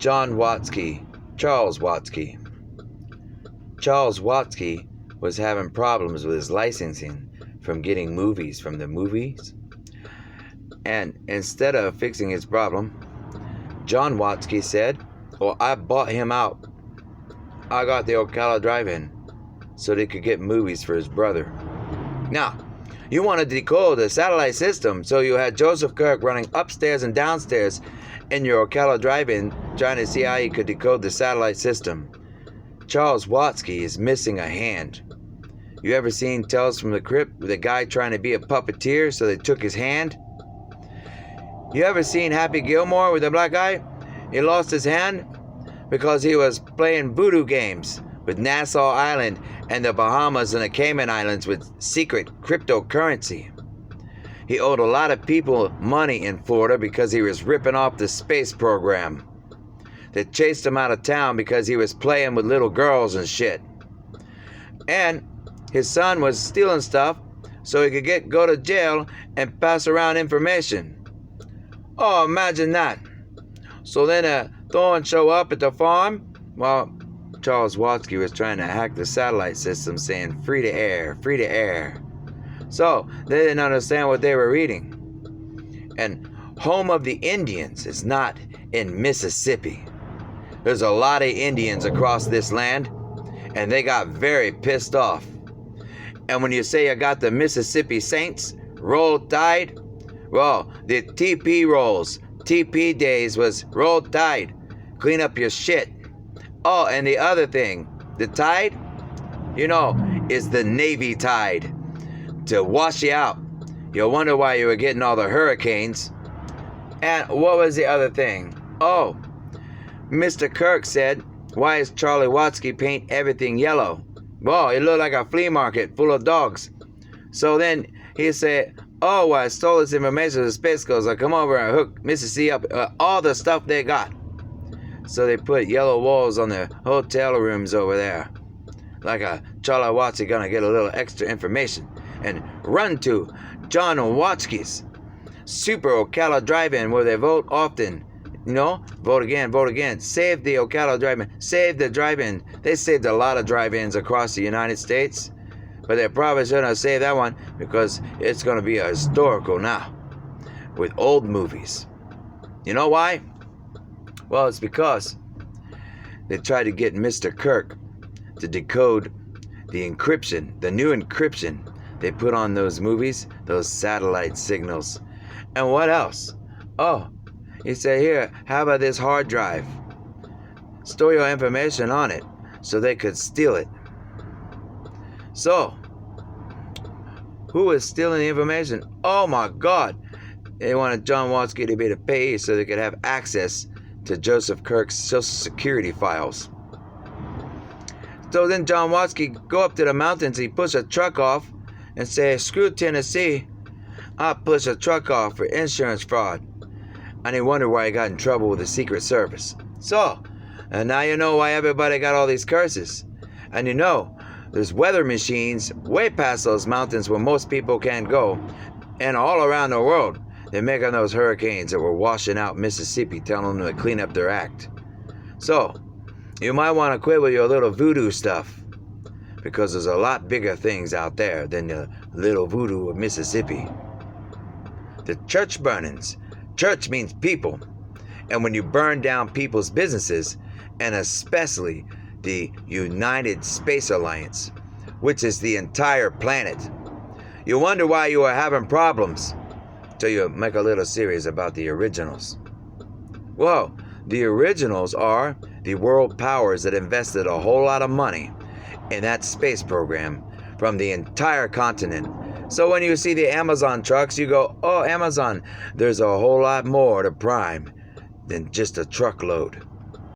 Charles Watsky. Charles Watsky was having problems with his licensing from getting movies from the movies. And instead of fixing his problem, John Watsky said, well, I bought him out. I got the Ocala drive-in so they could get movies for his brother. Now, you wanted to decode the satellite system, so you had Joseph Kirk running upstairs and downstairs in your Ocala drive-in trying to see how he could decode the satellite system. Charles Watsky is missing a hand. You ever seen Tales from the Crypt with a guy trying to be a puppeteer, so they took his hand? You ever seen Happy Gilmore with a black guy? He lost his hand because he was playing voodoo games with Nassau Island and the Bahamas and the Cayman Islands with secret cryptocurrency. He owed a lot of people money in Florida because he was ripping off the space program. They chased him out of town because he was playing with little girls and shit. And his son was stealing stuff so he could go to jail and pass around information. Oh, imagine that. So then Thorne show up at the farm while Charles Watsky was trying to hack the satellite system saying free to air, free to air. So they didn't understand what they were reading. And home of the Indians is not in Mississippi. There's a lot of Indians across this land, and they got very pissed off. And when you say you got the Mississippi Saints, roll tide, well, the TP rolls, TP days was roll tide, clean up your shit. Oh, and the other thing, the tide, is the Navy tide to wash you out. You'll wonder why you were getting all the hurricanes. And what was the other thing? Oh, Mr. Kirk said, why is Charlie Watsky paint everything yellow? Well, it looked like a flea market full of dogs. So then he said, oh, well, I stole this information to the Space Coast. I come over and hook Mississippi up, all the stuff they got. So they put yellow walls on the hotel rooms over there. Like a Charlie Watsky gonna get a little extra information and run to John Watsky's Super Ocala Drive-In where they vote often. Vote again. Save the Ocala Drive-In. Save the drive-in. They saved a lot of drive-ins across the United States. But they probably shouldn't have saved that one because it's going to be a historical now with old movies. You know why? Well, it's because they tried to get Mr. Kirk to decode the encryption, the new encryption they put on those movies, those satellite signals. And what else? Oh, he said, here, how about this hard drive? Store your information on it so they could steal it. So, who was stealing the information? Oh my God. They wanted John Watsky to be the payee so they could have access to Joseph Kirk's Social Security files. So then John Watsky go up to the mountains, he push a truck off and say, screw Tennessee, I push a truck off for insurance fraud. And he wondered why he got in trouble with the Secret Service. So, and now you know why everybody got all these curses. And there's weather machines way past those mountains where most people can't go. And all around the world, they're making those hurricanes that were washing out Mississippi, telling them to clean up their act. So, you might want to quit with your little voodoo stuff. Because there's a lot bigger things out there than the little voodoo of Mississippi. The church burnings. Church means people. And when you burn down people's businesses, and especially the United Space Alliance, which is the entire planet, you wonder why you are having problems till you make a little series about the originals. Well, the originals are the world powers that invested a whole lot of money in that space program from the entire continent. So when you see the Amazon trucks, you go, oh, Amazon, there's a whole lot more to Prime than just a truckload.